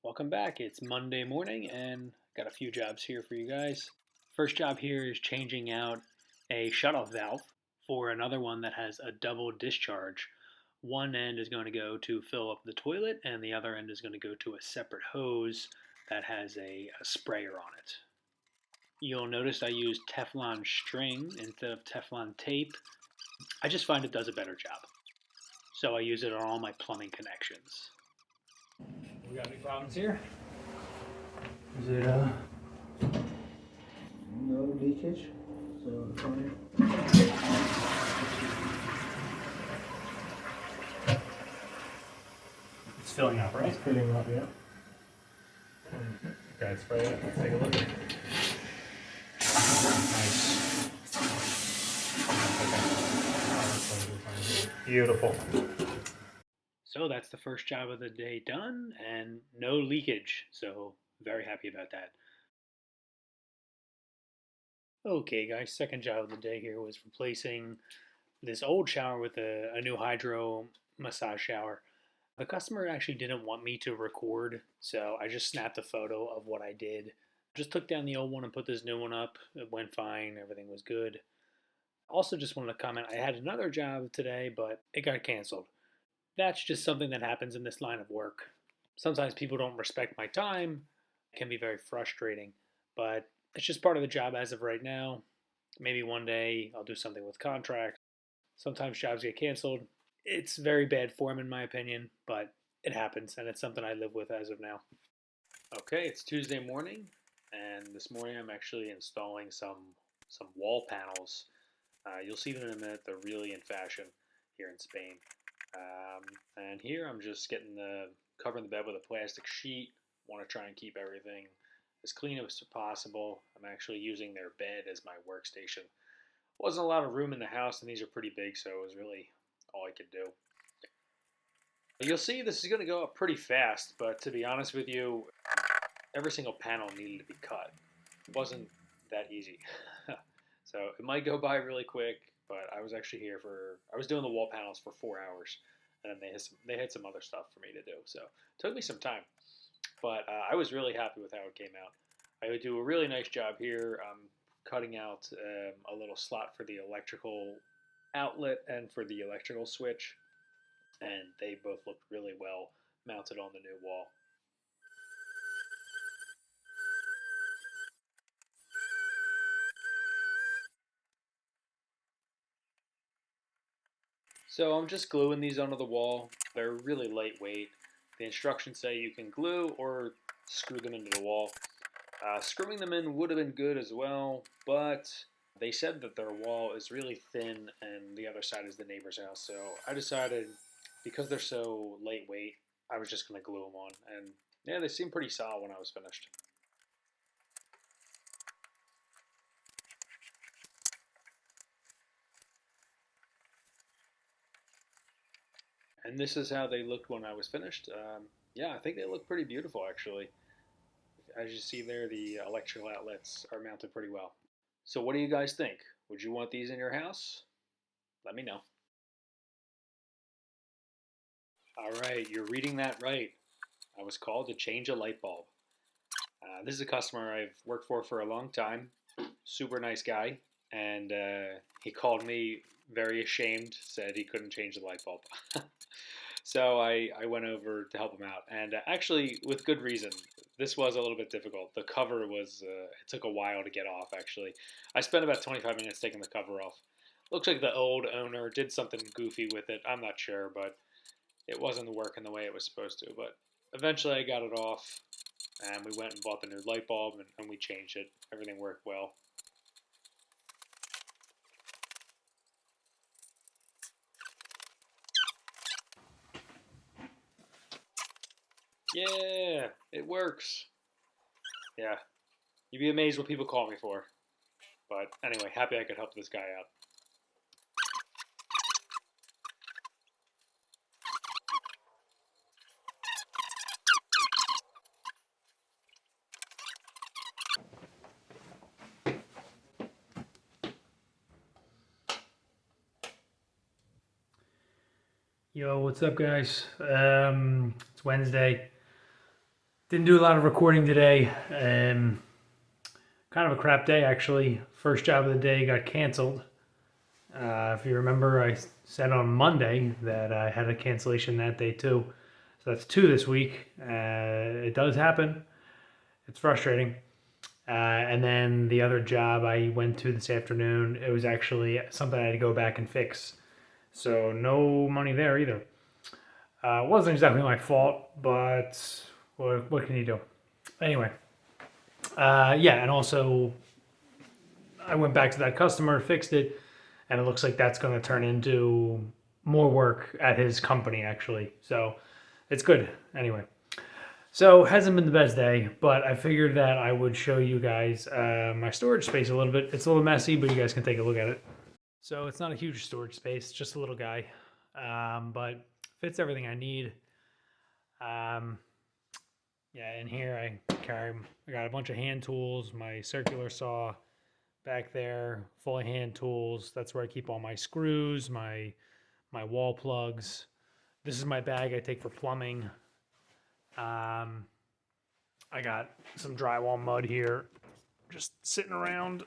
Welcome back. It's Monday morning and got a few jobs here for you guys. First job here is changing out a shutoff valve for another one that has a double discharge. One end is going to go to fill up the toilet, and the other end is going to go to a separate hose that has a sprayer on it. You'll notice I use Teflon string instead of Teflon tape. I just find it does a better job. So I use it on all my plumbing connections. We got any problems here? Is it No leakage, so fine. It's filling up, right? It's filling up, yeah. Okay, spray it. Let's take a look. Nice. Okay. Beautiful. So that's the first job of the day done, and no leakage. So very happy about that. Okay, guys, second job of the day here was replacing this old shower with a new hydro massage shower. The customer actually didn't want me to record, so I just snapped a photo of what I did. Just took down the old one and put this new one up. It went fine, everything was good. Also, just wanted to comment I had another job today, but it got canceled. That's just something that happens in this line of work. Sometimes people don't respect my time. It can be very frustrating, but it's just part of the job as of right now. Maybe one day I'll do something with contracts. Sometimes jobs get canceled. It's very bad form in my opinion, but it happens and it's something I live with as of now. Okay, it's Tuesday morning, and this morning I'm actually installing some wall panels. You'll see them in a minute. They're really in fashion here in Spain. And here I'm just covering the bed with a plastic sheet. Want to try and keep everything as clean as possible. I'm actually using their bed as my workstation. Wasn't a lot of room in the house, and these are pretty big, so it was really all I could do. You'll see this is going to go up pretty fast, but to be honest with you, every single panel needed to be cut. It wasn't that easy. So it might go by really quick, but I was actually I was doing the wall panels for 4 hours, and then they had some other stuff for me to do. So it took me some time, but I was really happy with how it came out. I would do a really nice job here. Cutting out a little slot for the electrical outlet and for the electrical switch, and they both looked really well mounted on the new wall. So I'm just gluing these onto the wall. They're really lightweight. The instructions say you can glue or screw them into the wall. Screwing them in would have been good as well, but they said that their wall is really thin and the other side is the neighbor's house. So I decided, because they're so lightweight, I was just going to glue them on. And yeah, they seemed pretty solid when I was finished. And this is how they looked when I was finished. Yeah, I think they look pretty beautiful actually. As you see there, the electrical outlets are mounted pretty well. So what do you guys think? Would you want these in your house? Let me know. All right, you're reading that right. I was called to change a light bulb. This is a customer I've worked for a long time. Super nice guy. And he called me very ashamed, said he couldn't change the light bulb. So I went over to help him out. And actually, with good reason. This was a little bit difficult. The cover it took a while to get off, actually. I spent about 25 minutes taking the cover off. Looks like the old owner did something goofy with it. I'm not sure, but it wasn't working the way it was supposed to. But eventually I got it off, and we went and bought the new light bulb, and we changed it. Everything worked well. Yeah, it works. Yeah, you'd be amazed what people call me for. But anyway, happy I could help this guy out. Yo, what's up, guys? It's Wednesday. Didn't do a lot of recording today. Kind of a crap day, actually. First job of the day got canceled. If you remember, I said on Monday that I had a cancellation that day too. So that's 2 this week. It does happen. It's frustrating. And then the other job I went to this afternoon, it was actually something I had to go back and fix. So no money there either. It wasn't exactly my fault, but what can you do? Anyway, yeah, and also I went back to that customer, fixed it, and it looks like that's going to turn into more work at his company actually. So it's good. Anyway, so hasn't been the best day, but I figured that I would show you guys my storage space a little bit. It's a little messy, but you guys can take a look at it. So it's not a huge storage space, just a little guy, but fits everything I need. Yeah, in here I got a bunch of hand tools, my circular saw back there, full of hand tools. That's where I keep all my screws, my wall plugs. This is my bag I take for plumbing. I got some drywall mud here, just sitting around.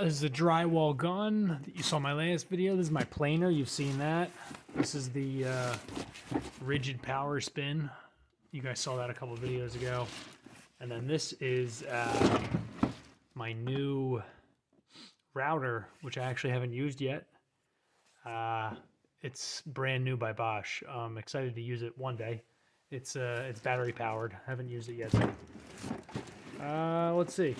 This is a drywall gun that you saw in my last video. This is my planer. You've seen that. This is the rigid power spin. You guys saw that a couple of videos ago. And then this is my new router, which I actually haven't used yet. It's brand new by Bosch. I'm excited to use it one day. It's battery powered. I haven't used it yet. Let's see.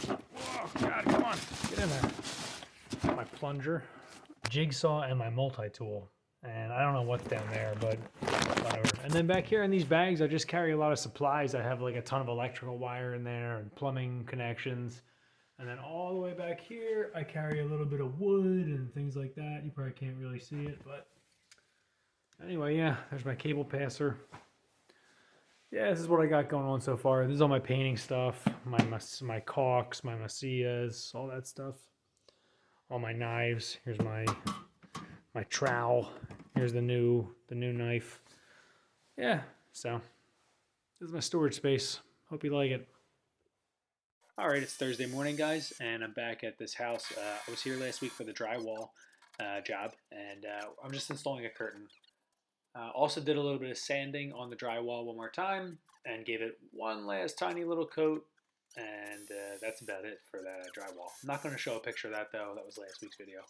Oh God, come on, get in there. My plunger, jigsaw, and my multi-tool. And I don't know what's down there, but whatever. And then back here in these bags, I just carry a lot of supplies. I have like a ton of electrical wire in there and plumbing connections. And then all the way back here, I carry a little bit of wood and things like that. You probably can't really see it, but anyway, yeah, there's my cable passer. Yeah, this is what I got going on so far. This is all my painting stuff, my caulks, my macias, all that stuff. All my knives. Here's my trowel. Here's the new knife. Yeah, so this is my storage space. Hope you like it. All right, it's Thursday morning, guys, and I'm back at this house. I was here last week for the drywall job, and I'm just installing a curtain. Also did a little bit of sanding on the drywall one more time, and gave it one last tiny little coat, and that's about it for that drywall. I'm not going to show a picture of that, though. That was last week's video.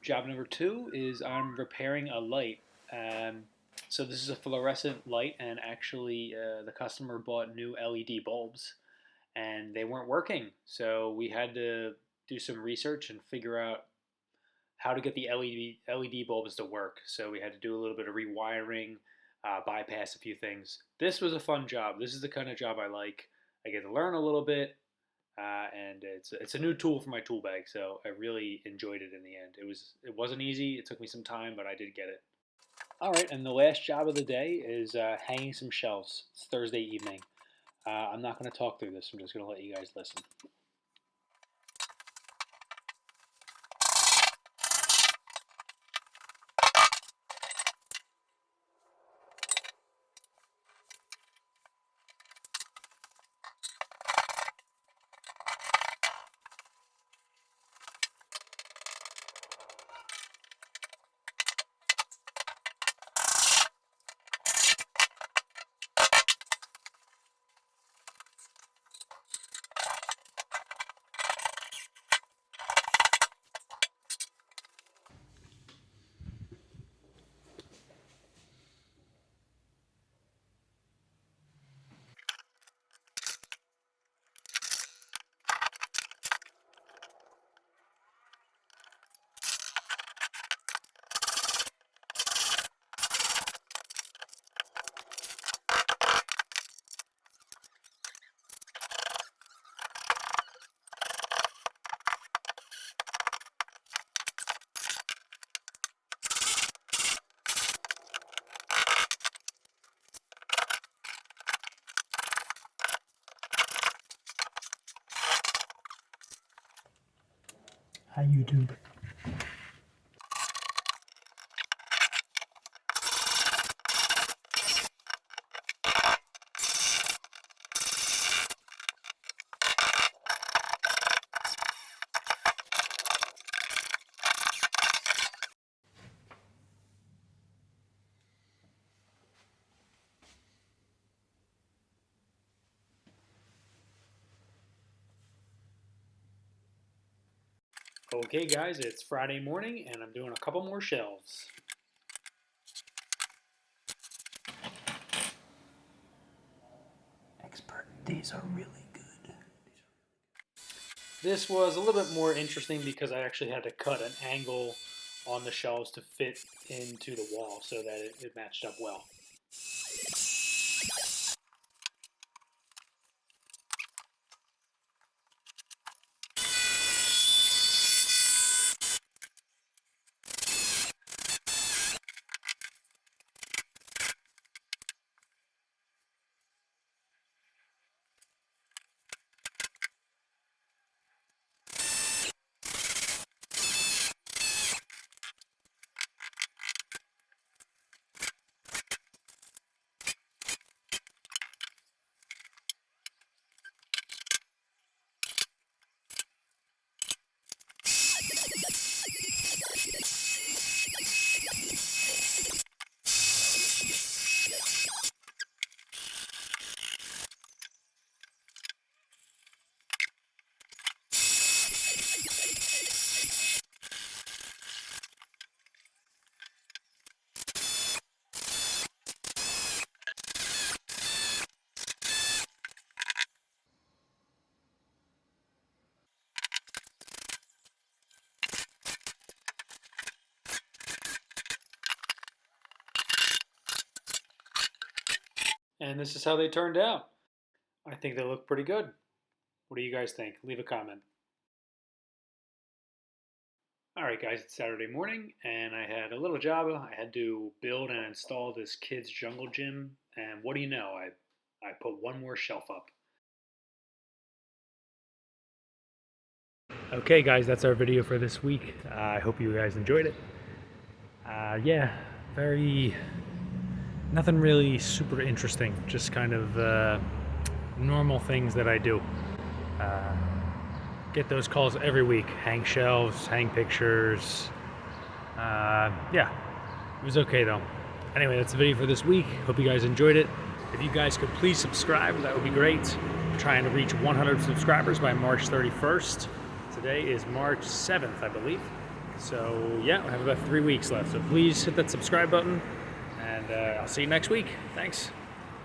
Job number 2 is I'm repairing a light. So this is a fluorescent light, and actually the customer bought new LED bulbs, and they weren't working. So we had to do some research and figure out how to get the LED bulbs to work. So we had to do a little bit of rewiring, bypass a few things. This was a fun job. This is the kind of job I like. I get to learn a little bit, and it's a new tool for my tool bag. So I really enjoyed it in the end. It wasn't easy. It took me some time, but I did get it. All right, and the last job of the day is hanging some shelves. It's Thursday evening. I'm not going to talk through this. I'm just going to let you guys listen. Hi, YouTube. Okay, guys, it's Friday morning, and I'm doing a couple more shelves. Expert, these are really good. This was a little bit more interesting because I actually had to cut an angle on the shelves to fit into the wall so that it matched up well. And this is how they turned out. I think they look pretty good. What do you guys think? Leave a comment. All right, guys, it's Saturday morning, and I had a little job. I had to build and install this kid's jungle gym, and what do you know? I put one more shelf up. Okay, guys, that's our video for this week. I hope you guys enjoyed it. Yeah, nothing really super interesting, just kind of normal things that I do. Get those calls every week. Hang shelves, hang pictures. Yeah, it was okay though. Anyway, that's the video for this week. Hope you guys enjoyed it. If you guys could please subscribe, that would be great. I'm trying to reach 100 subscribers by March 31st. Today is March 7th, I believe. So yeah, we have about 3 weeks left. So please hit that subscribe button, and I'll see you next week. Thanks.